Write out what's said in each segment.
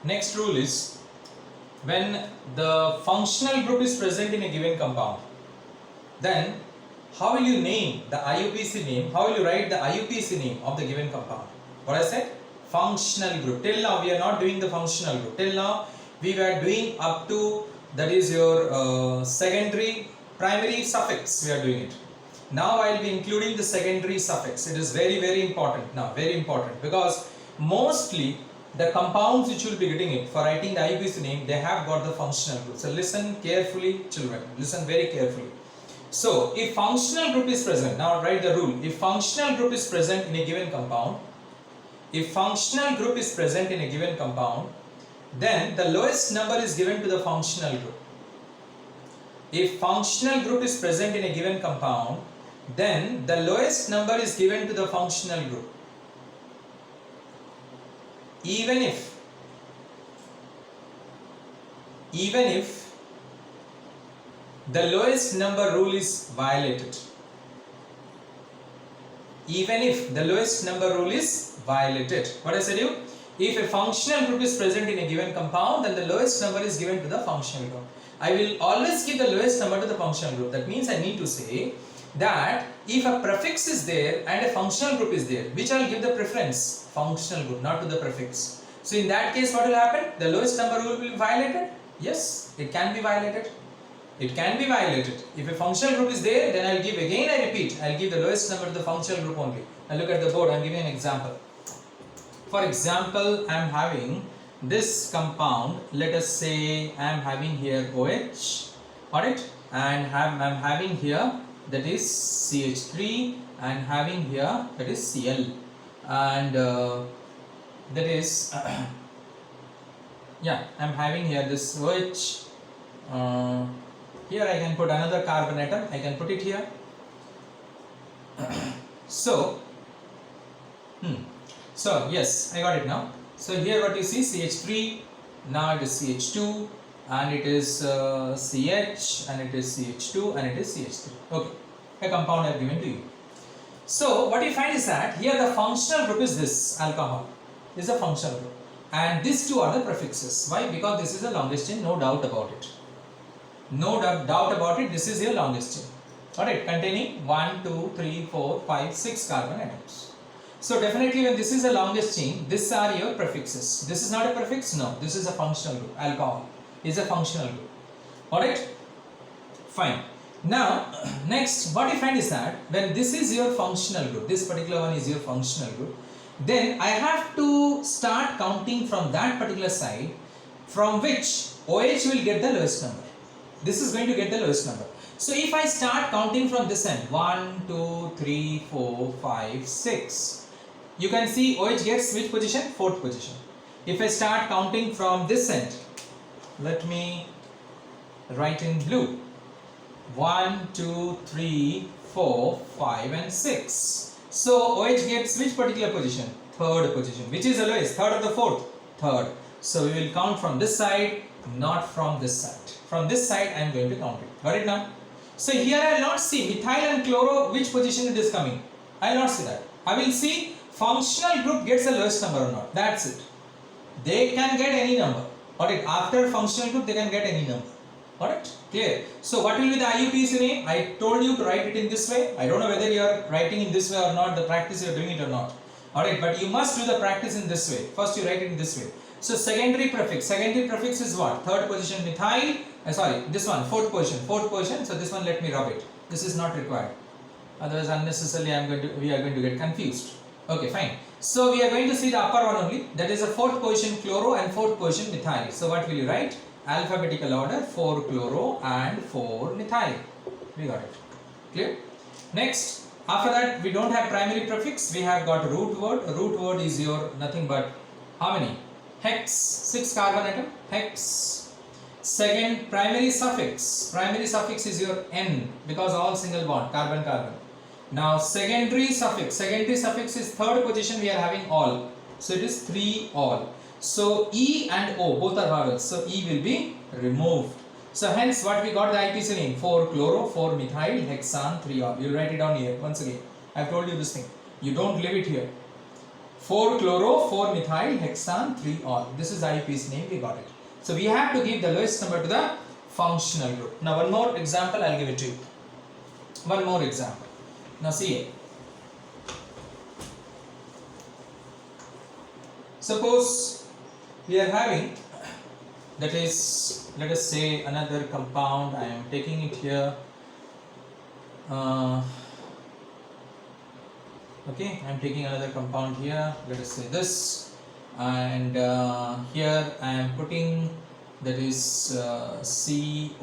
Next rule is when the functional group is present in a given compound, then how will you name the IUPAC name? How will you write the IUPAC name of the given compound? What I said? Functional group. Till now we are not doing the functional group. Till now we were doing up to, that is your secondary primary suffix, we are doing it. Now I will be including the secondary suffix. It is very important now, very important, because mostly the compounds which you will be getting it for writing the IUPAC name, they have got the functional group. So listen carefully, children, listen very carefully. So if functional group is present, now write the rule. If functional group is present in a given compound, if functional group is present in a given compound, then the lowest number is given to the functional group. If functional group is present in a given compound, then the lowest number is given to the functional group. Even if the lowest number rule is violated. Even if the lowest number rule is violated. What I said you? If a functional group is present in a given compound, then the lowest number is given to the functional group. I will always give the lowest number to the functional group. That means I need to say that if a prefix is there and a functional group is there, which I will give the preference? Functional group, not to the prefix. So in that case, what will happen? The lowest number rule will be violated? Yes, it can be violated. It can be violated. If a functional group is there, then I will give, again I repeat, I will give the lowest number to the functional group only. Now look at the board, I am giving an example. For example, I am having this compound, let us say I am having here OH, alright, and I am having here, that is CH3, and having here, that is Cl, and that is yeah, I am having here this OH. Here I can put another carbon atom, I can put it here. So yes, I got it now. So here what you see, CH3, now it is CH2, and it is CH, and it is CH2, and it is CH3. Okay, a compound I have given to you. So what you find is that here the functional group is this alcohol, is a functional group, and these two are the prefixes. Why? Because this is the longest chain, no doubt about it. No doubt about it, this is your longest chain. Alright, containing 1, 2, 3, 4, 5, 6 carbon atoms. So definitely when this is the longest chain, these are your prefixes. This is not a prefix? No, this is a functional group. Alcohol is a functional group. Alright, fine. Now, next what you find is that when this is your functional group, this particular one is your functional group, then I have to start counting from that particular side from which OH will get the lowest number. This is going to get the lowest number. So if I start counting from this end, 1, 2, 3, 4, 5, 6, you can see OH gets which position? 4th position. If I start counting from this end, let me write in blue. 1, 2, 3, 4, 5 and 6. So OH gets which particular position? 3rd position. Which is the lowest? 3rd or the 4th? 3rd. So we will count from this side, not from this side. From this side I am going to count it. Got it now? So here I will not see methyl and chloro which position it is coming. I will not see that. I will see functional group gets the lowest number or not. That's it. They can get any number. Got it? After functional group they can get any number. Got it? Clear? So what will be the IUPAC name? I told you to write it in this way. I don't know whether you are writing in this way or not. The practice you are doing it or not. Alright, but you must do the practice in this way. First you write it in this way. So secondary prefix. Secondary prefix is what? 3rd position methyl. Sorry, this one 4th position. 4th position. So this one let me rub it. This is not required. Otherwise unnecessarily we are going to get confused. Okay, fine. So we are going to see the upper one only. That is a 4th position chloro and 4th position methyl. So what will you write? Alphabetical order, 4 chloro and 4 methyl. We got it. Clear? Next, after that we don't have primary prefix. We have got root word. Root word is your nothing but how many? Hex, 6 carbon atom, hex. Second, primary suffix. Primary suffix is your N because all single bond, carbon carbon. Now secondary suffix. Secondary suffix is 3rd position, we are having all. So it is 3 all. So E and O both are vowels. So E will be removed. So hence what we got the IUPAC name? 4 chloro, 4 methyl, hexane, 3 all. You write it down here once again. I have told you this thing. You don't leave it here. 4-chloro, 4-methyl, hexane, 3-ol. This is IUPAC name, we got it. So we have to give the lowest number to the functional group. Now one more example, I'll give it to you. One more example. Now see it. Suppose we are having, that is, let us say another compound. I am taking it here. Okay, I am taking another compound here. Let us say this, and here I am putting, that is COOH.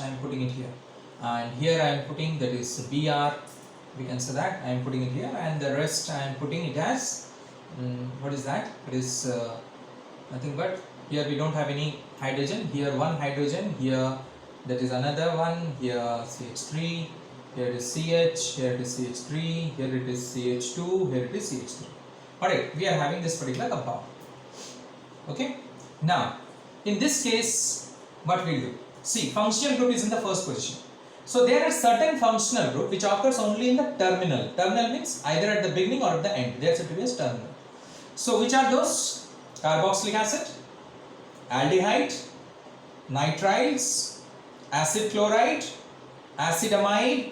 I am putting it here, and here I am putting, that is Br. We can say that I am putting it here, and the rest I am putting it as what is that? It is nothing but, here we don't have any hydrogen. Here one hydrogen. Here that is another one. Here CH3. Here it is CH. Here it is CH3. Here it is CH2. Here it is CH3. Alright, we are having this particular compound. Okay. Now, in this case, what we do? See, functional group is in the first position. So there are certain functional group which occurs only in the terminal. Terminal means either at the beginning or at the end. They are said to be as terminal. So which are those? Carboxylic acid, aldehyde, nitriles, acid chloride, acetamiide.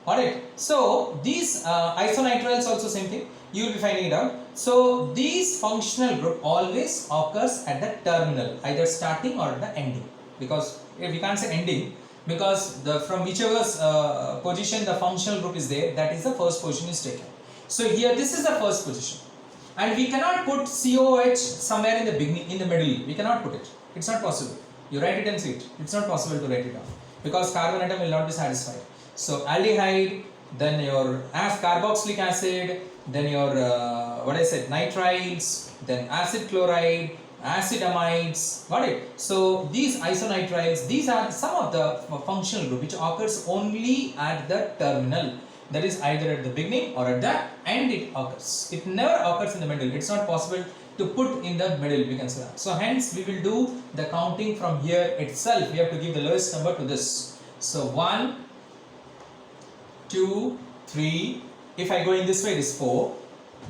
Alright. So these isonitriles also same thing. You will be finding it out. So these functional group always occurs at the terminal, either starting or the ending. Because we can't say ending, because from whichever position the functional group is there, that is the first position is taken. So here this is the first position, and we cannot put COH somewhere in the beginning, in the middle. We cannot put it. It's not possible. You write it and see it. It's not possible to write it down because carbon atom will not be satisfied. So aldehyde, then your carboxylic acid, then your nitriles, then acid chloride, acetamides. Got it? So these isonitriles, these are some of the functional group which occurs only at the terminal. That is either at the beginning or at the end it occurs. It never occurs in the middle. It's not possible to put in the middle, we can say that. So hence we will do the counting from here itself. We have to give the lowest number to this. So 1, 2, 3. If I go in this way, it is 4.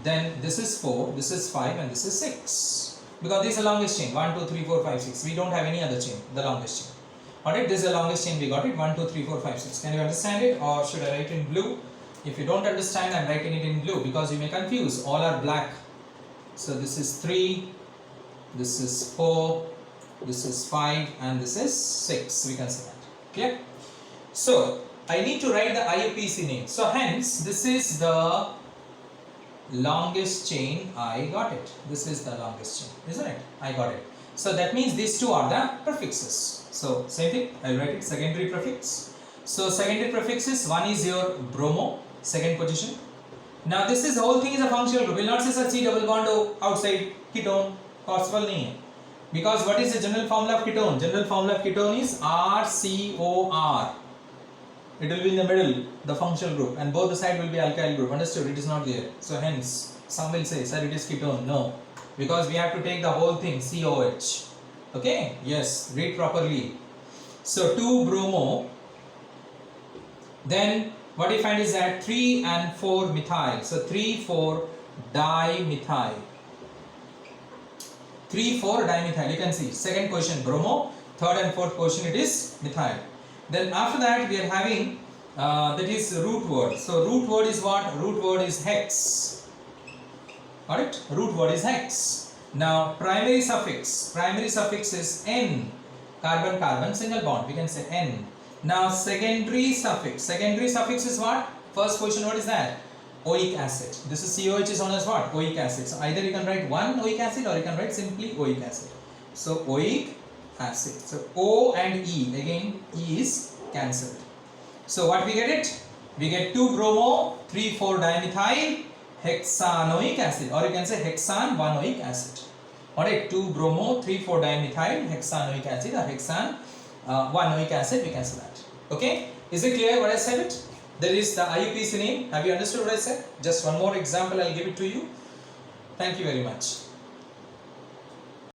Then this is 4, this is 5, and this is 6. Because this is the longest chain. 1, 2, 3, 4, 5, 6. We don't have any other chain, the longest chain. Alright, this is the longest chain we got it. 1, 2, 3, 4, 5, 6. Can you understand it, or should I write in blue? If you don't understand, I am writing it in blue because you may confuse. All are black. So this is 3, this is 4, this is 5, and this is 6. We can say that. Clear? So I need to write the IUPAC name. So hence this is the longest chain. I got it. This is the longest chain, isn't it? I got it. So that means these two are the prefixes. So same thing. I will write it secondary prefix. So secondary prefixes, one is your bromo, second position. Now this is, whole thing is a functional group. We will not say such C double bond outside ketone. Possible nahi hai. Because what is the general formula of ketone? General formula of ketone is RCOR. It will be in the middle, the functional group, and both the side will be alkyl group. Understood? It is not there. So hence, some will say, sir, it is ketone. No, because we have to take the whole thing, COH. Okay? Yes, read properly. So 2 bromo. Then what we find is that 3 and 4 methyl. So 3, 4 dimethyl. 3, 4 dimethyl. You can see second position bromo, third and fourth position it is methyl. Then after that we are having that is root word. So root word is what? Root word is hex. Alright? Root word is hex. Now primary suffix is N. Carbon carbon single bond. We can say N. Now secondary suffix is what? First position, what is that? Oic acid. This is COH is known as what? Oic acid. So either you can write one oic acid or you can write simply oic acid. So oic acid. So O and E, again E is cancelled. So what we get it? We get 2 bromo, 3, 4 dimethyl, hexanoic acid, or you can say hexan 1 oic acid. Alright, 2 bromo, 3, 4 dimethyl, hexanoic acid, or hexan 1 oic acid, we can say that. Okay, is it clear what I said it? There is the IUPAC name. Have you understood what I said? Just one more example, I'll give it to you. Thank you very much.